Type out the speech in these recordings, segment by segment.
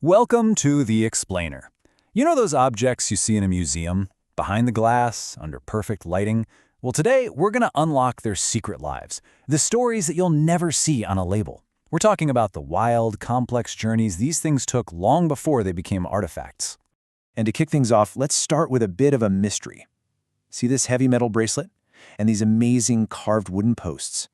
Welcome to The Explainer. You know those objects you see in a museum, behind the glass, under perfect lighting? Well, today we're going to unlock their secret lives, the stories that you'll never see on a label. We're talking about the wild, complex journeys these things took long before they became artifacts. And to kick things off, let's start with a bit of a mystery. See this heavy metal bracelet? And these amazing carved wooden posts.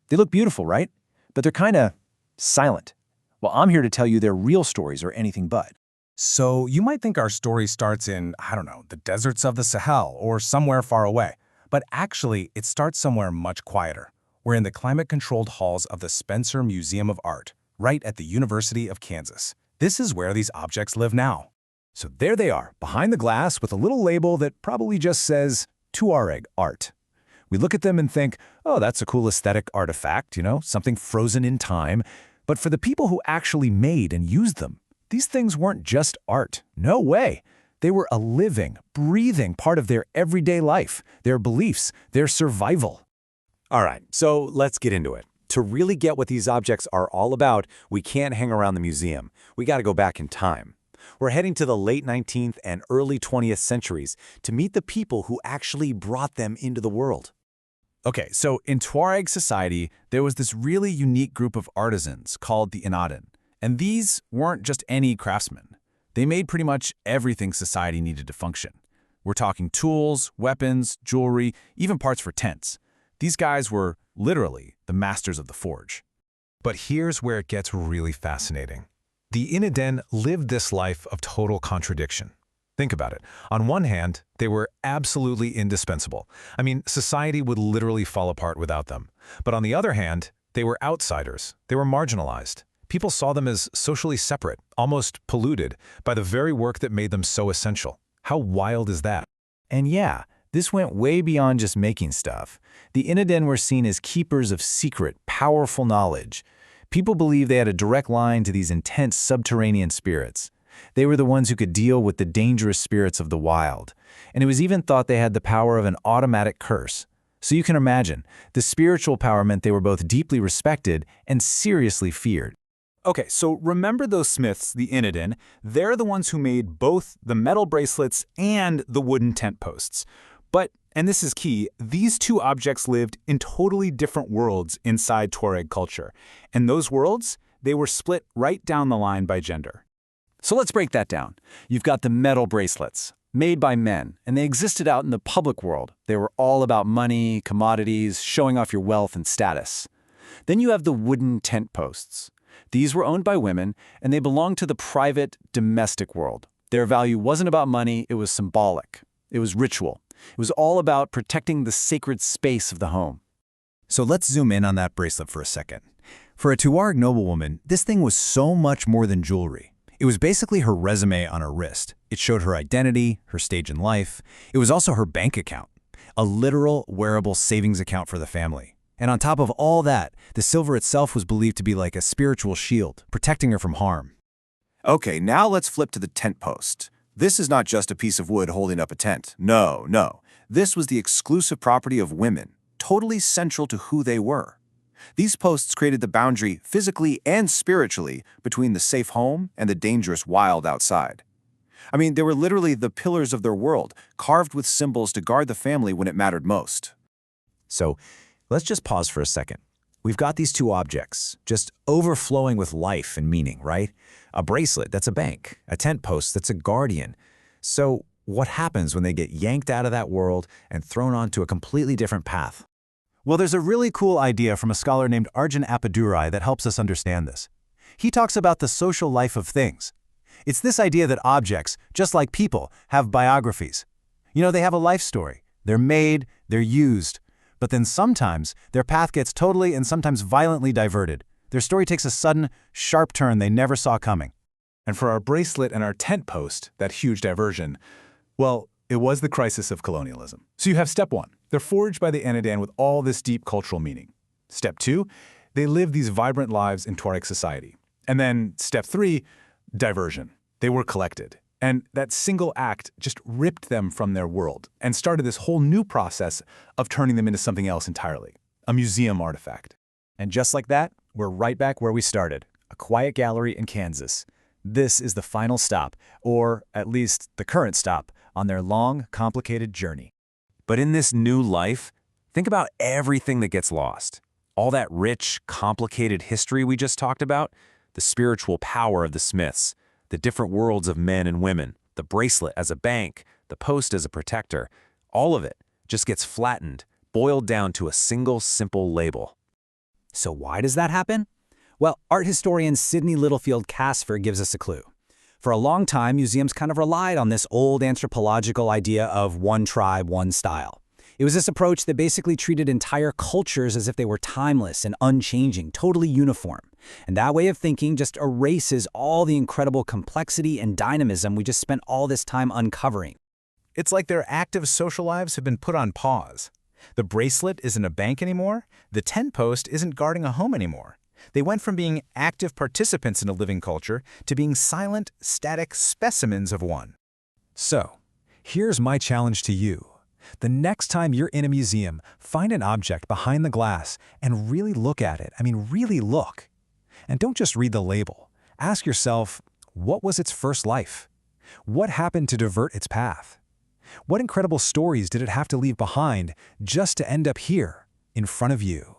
They look beautiful, right? But they're kind of silent. Well, I'm here to tell you their real stories are anything but. So you might think our story starts in, the deserts of the Sahel or somewhere far away. But actually, it starts somewhere much quieter. We're in the climate-controlled halls of the Spencer Museum of Art, right at the University of Kansas. This is where these objects live now. So there they are, behind the glass with a little label that probably just says Tuareg art. We look at them and think, oh, that's a cool aesthetic artifact, something frozen in time. But for the people who actually made and used them, these things weren't just art. No way. They were a living, breathing part of their everyday life, their beliefs, their survival. All right, so let's get into it. To really get what these objects are all about, we can't hang around the museum. We got to go back in time. We're heading to the late 19th and early 20th centuries to meet the people who actually brought them into the world. Okay, so in Tuareg society, there was this really unique group of artisans called the Inaden. And these weren't just any craftsmen. They made pretty much everything society needed to function. We're talking tools, weapons, jewelry, even parts for tents. These guys were literally the masters of the forge. But here's where it gets really fascinating. The Inaden lived this life of total contradiction. Think about it. On one hand, they were absolutely indispensable. Society would literally fall apart without them. But on the other hand, they were outsiders. They were marginalized. People saw them as socially separate, almost polluted, by the very work that made them so essential. How wild is that? And yeah, this went way beyond just making stuff. The Inaden were seen as keepers of secret, powerful knowledge. People believed they had a direct line to these intense subterranean spirits. They were the ones who could deal with the dangerous spirits of the wild. And it was even thought they had the power of an automatic curse. So you can imagine, the spiritual power meant they were both deeply respected and seriously feared. Okay, so remember those smiths, the Inaden, they're the ones who made both the metal bracelets and the wooden tent posts. But, and this is key, these two objects lived in totally different worlds inside Tuareg culture. And those worlds, they were split right down the line by gender. So let's break that down. You've got the metal bracelets, made by men, and they existed out in the public world. They were all about money, commodities, showing off your wealth and status. Then you have the wooden tent posts. These were owned by women, and they belonged to the private, domestic world. Their value wasn't about money, it was symbolic. It was ritual. It was all about protecting the sacred space of the home. So let's zoom in on that bracelet for a second. For a Tuareg noblewoman, this thing was so much more than jewelry. It was basically her resume on her wrist. It showed her identity, her stage in life. It was also her bank account, a literal wearable savings account for the family. And on top of all that, the silver itself was believed to be like a spiritual shield, protecting her from harm. Okay, now let's flip to the tent post. This is not just a piece of wood holding up a tent. No. This was the exclusive property of women, totally central to who they were. These posts created the boundary physically and spiritually between the safe home and the dangerous wild outside. They were literally the pillars of their world, carved with symbols to guard the family when it mattered most. So let's just pause for a second. We've got these two objects, just overflowing with life and meaning, right? A bracelet, that's a bank. A tent post, that's a guardian. So what happens when they get yanked out of that world and thrown onto a completely different path? Well, there's a really cool idea from a scholar named Arjun Appadurai that helps us understand this. He talks about the social life of things. It's this idea that objects, just like people, have biographies. They have a life story. They're made, they're used. But then sometimes their path gets totally and sometimes violently diverted. Their story takes a sudden, sharp turn they never saw coming. And for our bracelet and our tent post, that huge diversion, well, it was the crisis of colonialism. So you have step one. They're forged by the Inaden with all this deep cultural meaning. Step two, they live these vibrant lives in Tuareg society. And then step three, diversion. They were collected. And that single act just ripped them from their world and started this whole new process of turning them into something else entirely, a museum artifact. And just like that, we're right back where we started, a quiet gallery in Kansas. This is the final stop, or at least the current stop, on their long, complicated journey. But in this new life, think about everything that gets lost. All that rich, complicated history we just talked about, the spiritual power of the Smiths, the different worlds of men and women, the bracelet as a bank, the post as a protector, all of it just gets flattened, boiled down to a single simple label. So why does that happen? Well, art historian Sidney Littlefield Casper gives us a clue. For a long time, museums kind of relied on this old anthropological idea of one tribe, one style. It was this approach that basically treated entire cultures as if they were timeless and unchanging, totally uniform. And that way of thinking just erases all the incredible complexity and dynamism we just spent all this time uncovering. It's like their active social lives have been put on pause. The bracelet isn't a bank anymore. The tent post isn't guarding a home anymore. They went from being active participants in a living culture to being silent, static specimens of one. So, here's my challenge to you. The next time you're in a museum, find an object behind the glass and really look at it. Really look. And don't just read the label. Ask yourself, what was its first life? What happened to divert its path? What incredible stories did it have to leave behind just to end up here, in front of you?